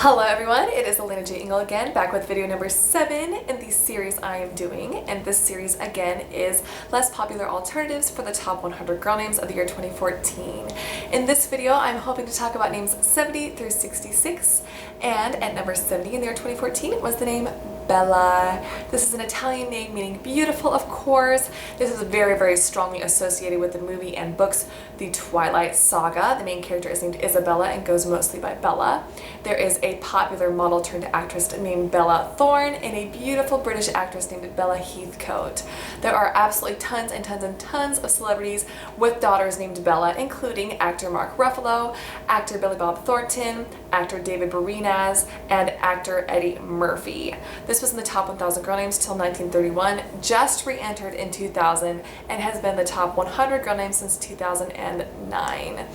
Hello everyone, it is alenajingle again, back with video number 7 in the series I am doing, and this series again is less popular alternatives for the top 100 girl names of the year 2014. In this video I'm hoping to talk about names 70 through 66, and at number 70 in the year 2014 was the name Bella. This is an Italian name meaning beautiful, of course. This is very strongly associated with the movie and books The Twilight Saga. The main character is named Isabella and goes mostly by Bella. There is a popular model turned actress named Bella Thorne and a beautiful British actress named Bella Heathcote. There are absolutely tons and tons of celebrities with daughters named Bella, including actor Mark Ruffalo, actor Billy Bob Thornton, actor David Boreanaz, and actor Eddie Murphy. This was in the top 1,000 girl names till 1931, just re-entered in 2000, and has been the top 100 girl names since 2009.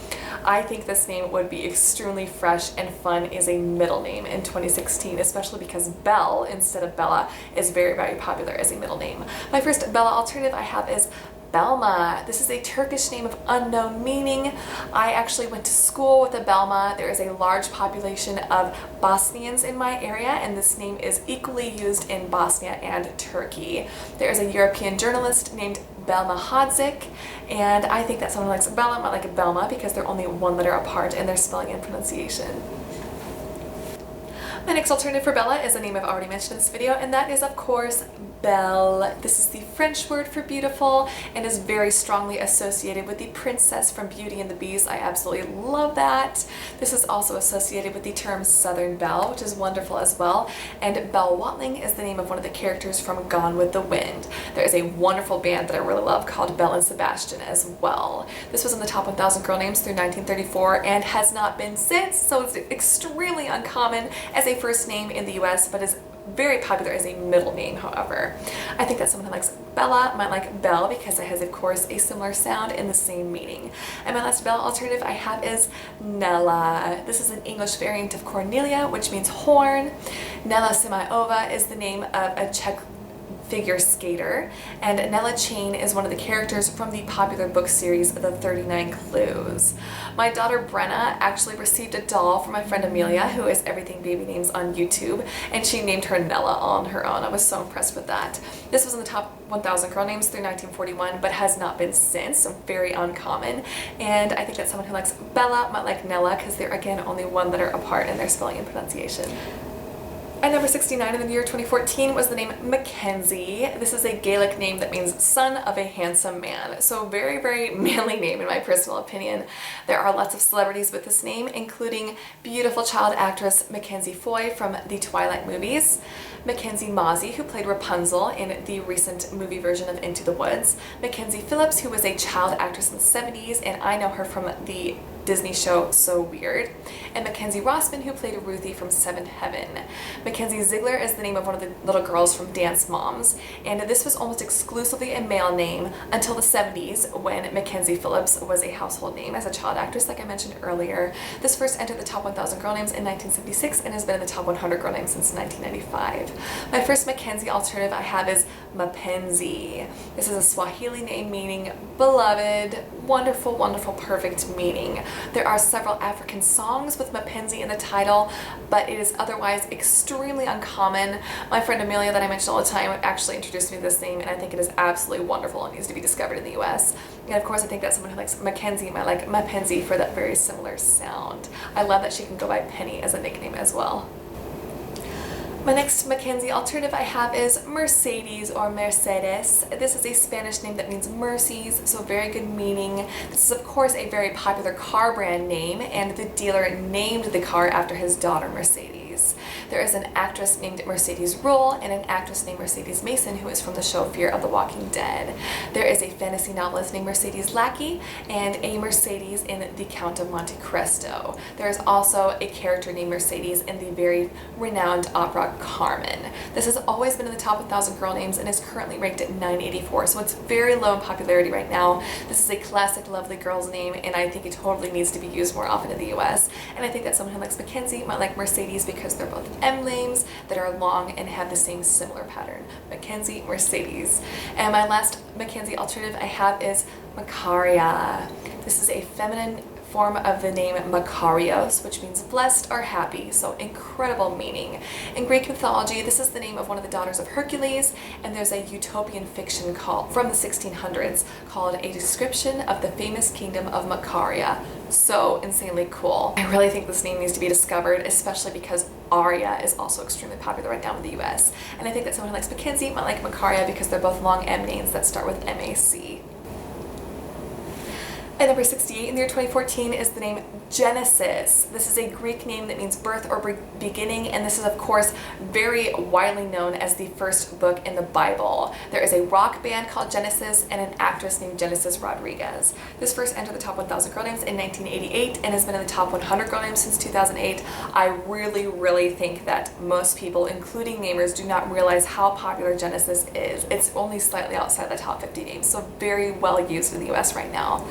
I think this name would be extremely fresh and fun as a middle name in 2016, especially because Belle instead of Bella is very popular as a middle name. My first Bella alternative I have is BELMA. This is a Turkish name of unknown meaning. I actually went to school with a BELMA. There is a large population of Bosnians in my area, and this name is equally used in Bosnia and Turkey. There is a European journalist named BELMA Hadzik, and I think that someone likes Bella might like a BELMA because they're only one letter apart in their spelling and pronunciation. My next alternative for Bella is a name I've already mentioned in this video, and that is of course Belle. This is the French word for beautiful and is very strongly associated with the princess from Beauty and the Beast. I absolutely love that. This is also associated with the term Southern Belle, which is wonderful as well. And Belle Watling is the name of one of the characters from Gone with the Wind. There is a wonderful band that I really love called Belle and Sebastian as well. This was in the top 1,000 girl names through 1934 and has not been since, so it's extremely uncommon as a first name in the US, but is very popular as a middle name, however. I think that someone who likes Bella might like Belle because it has, of course, a similar sound in the same meaning. And my last Bella alternative I have is NELLA. This is an English variant of Cornelia, which means horn. Nella Simiova is the name of a Czech figure skater, and Nella Chain is one of the characters from the popular book series The 39 Clues. My daughter Brenna actually received a doll from my friend Amelia, who is Everything Baby Names on YouTube, and she named her Nella on her own. I was so impressed with that. This was in the top 1,000 girl names through 1941, but has not been since, so very uncommon. And I think that someone who likes Bella might like Nella because they're again only one letter apart in their spelling and pronunciation. At number 69 in the year 2014 was the name Mackenzie. This is a Gaelic name that means son of a handsome man. So very manly name in my personal opinion. There are lots of celebrities with this name, including beautiful child actress Mackenzie Foy from the Twilight movies, Mackenzie Mozzie, who played Rapunzel in the recent movie version of Into the Woods, Mackenzie Phillips, who was a child actress in the 70s, and I know her from the Disney show So Weird, and Mackenzie Rossman, who played Ruthie from Seventh Heaven. Mackenzie Ziegler is the name of one of the little girls from Dance Moms, and this was almost exclusively a male name until the 70s when Mackenzie Phillips was a household name as a child actress, like I mentioned earlier. This first entered the top 1,000 girl names in 1976 and has been in the top 100 girl names since 1995. My first Mackenzie alternative I have is Mapenzi. This is a Swahili name meaning beloved, wonderful, perfect meaning. There are several African songs with Mapenzi in the title, but it is otherwise extremely uncommon. My friend Amelia that I mention all the time actually introduced me to this name, and I think it is absolutely wonderful and needs to be discovered in the US. And of course I think that someone who likes Mackenzie might like Mapenzi for that very similar sound. I love that she can go by Penny as a nickname as well. My next Mackenzie alternative I have is Mercedes or Mercedes. This is a Spanish name that means mercies, so very good meaning. This is of course a very popular car brand name, and the dealer named the car after his daughter Mercedes. There is an actress named Mercedes Ruehl and an actress named Mercedes Mason who is from the show Fear of the Walking Dead. There is a fantasy novelist named Mercedes Lackey and a Mercedes in The Count of Monte Cristo. There is also a character named Mercedes in the very renowned opera Carmen. This has always been in the top 1,000 girl names and is currently ranked at 984, so it's very low in popularity right now. This is a classic lovely girl's name, and I think it totally needs to be used more often in the US. And I think that someone who likes Mackenzie might like Mercedes because they're both M names that are long and have the same similar pattern. Mackenzie, Mercedes. And my last Mackenzie alternative I have is Macaria. This is a feminine form of the name Makarios, which means blessed or happy, so incredible meaning. In Greek mythology, this is the name of one of the daughters of Hercules, and there's a utopian fiction called from the 1600s called A Description of the Famous Kingdom of Makaria. So insanely cool. I really think this name needs to be discovered, especially because Aria is also extremely popular right now in the US. And I think that someone who likes Mackenzie might like Makaria because they're both long M names that start with MAC. And number 68 in the year 2014 is the name Genesis. This is a Greek name that means birth or beginning, and this is of course very widely known as the first book in the Bible. There is a rock band called Genesis and an actress named Genesis Rodriguez. This first entered the top 1,000 girl names in 1988 and has been in the top 100 girl names since 2008. I really think that most people, including namers, do not realize how popular Genesis is. It's only slightly outside the top 50 names, so very well used in the US right now.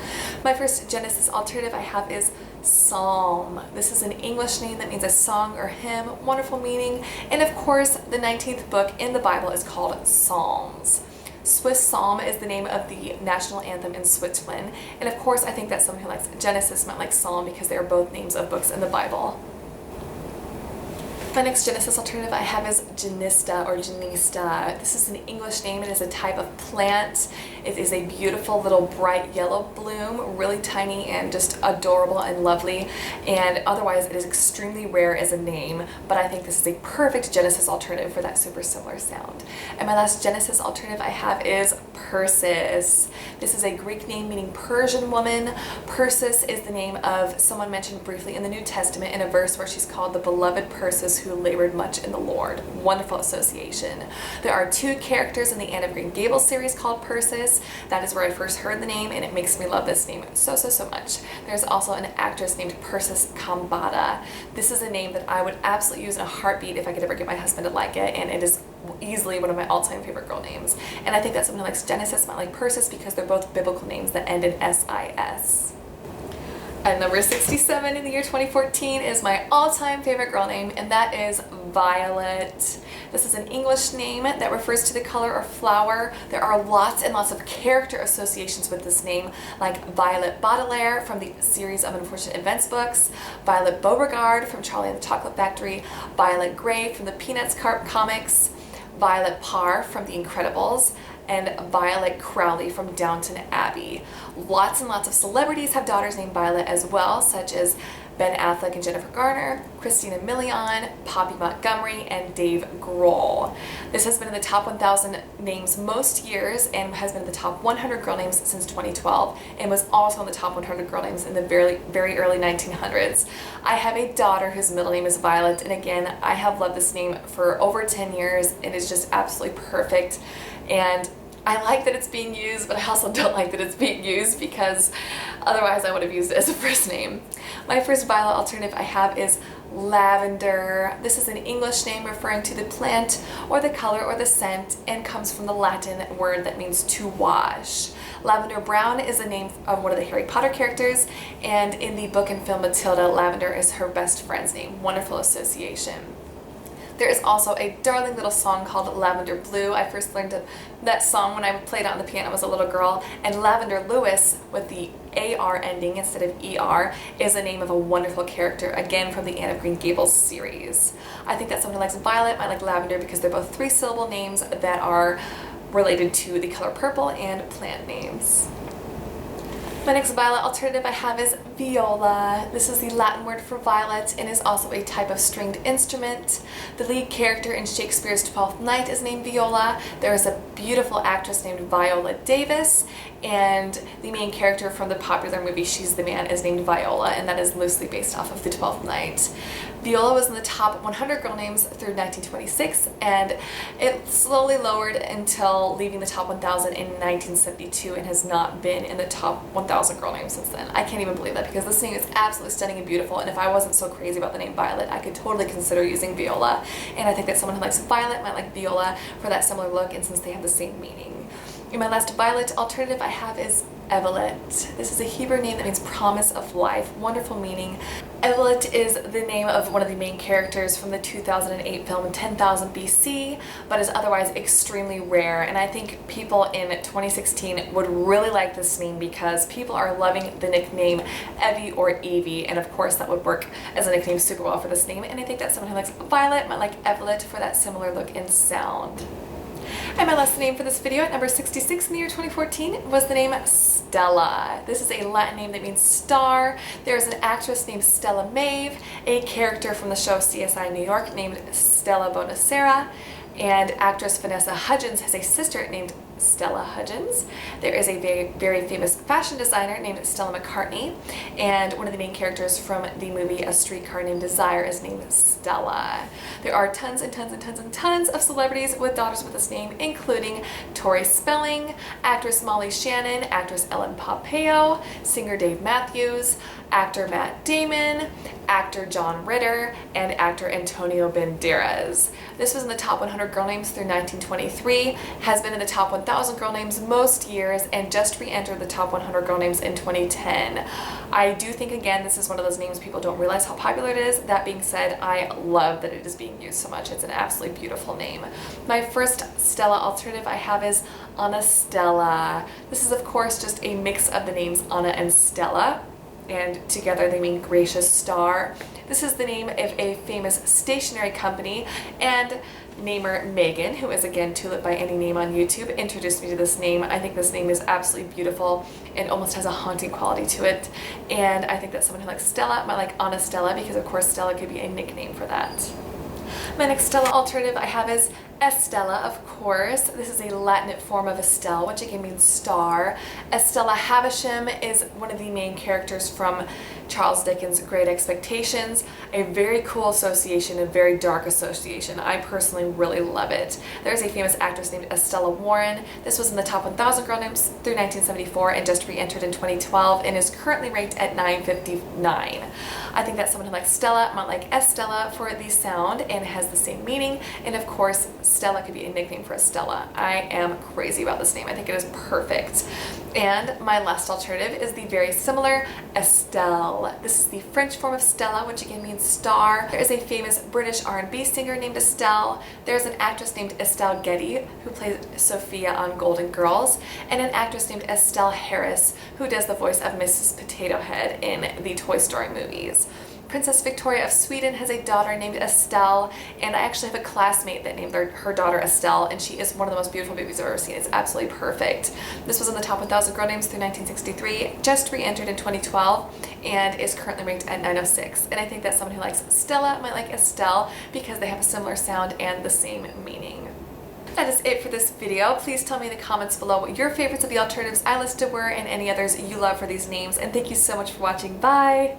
My first Genesis alternative I have is Psalm. This is an English name that means a song or hymn, wonderful meaning, and of course the 19th book in the Bible is called Psalms. Swiss Psalm is the name of the national anthem in Switzerland, and of course I think that someone who likes Genesis might like Psalm because they are both names of books in the Bible. My next Genesis alternative I have is GENISTA or GENISTA. This is an English name. It is a type of plant. It is a beautiful little bright yellow bloom, really tiny and just adorable and lovely. And otherwise it is extremely rare as a name, but I think this is a perfect Genesis alternative for that super similar sound. And my last Genesis alternative I have is PERSIS. This is a Greek name meaning Persian woman. Persis is the name of someone mentioned briefly in the New Testament in a verse where she's called the beloved Persis who labored much in the Lord. Wonderful association. There are two characters in the Anne of Green Gables series called Persis. That is where I first heard the name, and it makes me love this name so much. There's also an actress named Persis Kambata. This is a name that I would absolutely use in a heartbeat if I could ever get my husband to like it, and it is easily one of my all-time favorite girl names. And I think that someone who likes Genesis might like Persis because they're both biblical names that end in S-I-S. And number 67 in the year 2014 is my all-time favorite girl name, and that is Violet. This is an English name that refers to the color or flower. There are lots and lots of character associations with this name, like Violet Baudelaire from the series of Unfortunate Events books, Violet Beauregard from Charlie and the Chocolate Factory, Violet Gray from the Peanuts comics, Violet Parr from The Incredibles, and Violet Crowley from Downton Abbey. Lots and lots of celebrities have daughters named Violet as well, such as Ben Affleck and Jennifer Garner, Christina Milian, Poppy Montgomery, and Dave Grohl. This has been in the top 1,000 names most years and has been in the top 100 girl names since 2012 and was also in the top 100 girl names in the very early 1900s. I have a daughter whose middle name is Violet, and again, I have loved this name for over 10 years. It is just absolutely perfect, and I like that it's being used, but I also don't like that it's being used because otherwise I would have used it as a first name. My first Violet alternative I have is Lavender. This is an English name referring to the plant or the color or the scent and comes from the Latin word that means to wash. Lavender Brown is the name of one of the Harry Potter characters, and in the book and film Matilda, Lavender is her best friend's name. Wonderful association. There is also a darling little song called Lavender Blue. I first learned that song when I played it on the piano as a little girl, and Lavender Lewis with the AR ending instead of ER is the name of a wonderful character, again from the Anne of Green Gables series. I think that someone who likes Violet might like Lavender because they're both three-syllable names that are related to the color purple and plant names. My next Violet alternative I have is viola. This is the Latin word for violet and is also a type of stringed instrument. The lead character in Shakespeare's Twelfth Night is named Viola. There is a beautiful actress named Viola Davis, and the main character from the popular movie She's the Man is named Viola, and that is loosely based off of the Twelfth Night. Viola was in the top 100 girl names through 1926, and it slowly lowered until leaving the top 1,000 in 1972 and has not been in the top 1,000 girl names since then. I can't even believe that because this name is absolutely stunning and beautiful, and if I wasn't so crazy about the name Violet, I could totally consider using Viola, and I think that someone who likes Violet might like Viola for that similar look and since they have the same meaning. And my last violet alternative I have is Evelet. This is a Hebrew name that means promise of life. Wonderful meaning. Evelet is the name of one of the main characters from the 2008 film 10,000 BC, but is otherwise extremely rare. And I think people in 2016 would really like this name because people are loving the nickname Evie or Evie, and of course that would work as a nickname super well for this name. And I think that someone who likes violet might like Evelet for that similar look and sound. And my last name for this video at number 66 in the year 2014 was the name Stella. This is a Latin name that means star. There's an actress named Stella Maeve, a character from the show CSI New York named Stella Bonacera, and actress Vanessa Hudgens has a sister named Stella Hudgens. There is a very famous fashion designer named Stella McCartney, and one of the main characters from the movie A Streetcar Named Desire is named Stella. There are tons and tons and tons and tons of celebrities with daughters with this name, including Tori Spelling, actress Molly Shannon, actress Ellen Pompeo, singer Dave Matthews, actor Matt Damon, actor John Ritter, and actor Antonio Banderas. This was in the top 100 girl names through 1923, has been in the top 1,000 girl names most years, and just re-entered the top 100 girl names in 2010. I do think, again, this is one of those names people don't realize how popular it is. That being said, I love that it is being used so much. It's an absolutely beautiful name. My first Stella alternative I have is ANASTELLA. This is, of course, just a mix of the names Anna and Stella, and together they mean gracious star. This is the name of a famous stationery company, and namer Megan, who is again Tulip by Any Name on YouTube, introduced me to this name. I think this name is absolutely beautiful and almost has a haunting quality to it, and I think that someone who likes Stella might like ANASTELLA because of course Stella could be a nickname for that. My next Stella alternative I have is ESTELLA, of course. This is a Latin form of Estelle, which again means star. Estella Havisham is one of the main characters from Charles Dickens' Great Expectations. A very cool association, a very dark association. I personally really love it. There's a famous actress named Estella Warren. This was in the top 1,000 girl names through 1974 and just re-entered in 2012 and is currently ranked at 959. I think that someone who likes Stella might like Estella for the sound and has the same meaning, and of course Stella could be a nickname for Estella. I am crazy about this name. I think it is perfect. And my last alternative is the very similar Estelle. This is the French form of Stella, which again means star. There is a famous British R&B singer named Estelle. There's an actress named Estelle Getty who plays Sophia on Golden Girls, and an actress named Estelle Harris who does the voice of Mrs. Potato Head in the Toy Story movies. Princess Victoria of Sweden has a daughter named Estelle, and I actually have a classmate that named her daughter Estelle, and she is one of the most beautiful babies I've ever seen. It's absolutely perfect. This was in the top 1,000 girl names through 1963, just re-entered in 2012, and is currently ranked at 906. And I think that someone who likes Stella might like Estelle because they have a similar sound and the same meaning. That is it for this video. Please tell me in the comments below what your favorites of the alternatives I listed were and any others you love for these names, and thank you so much for watching. Bye!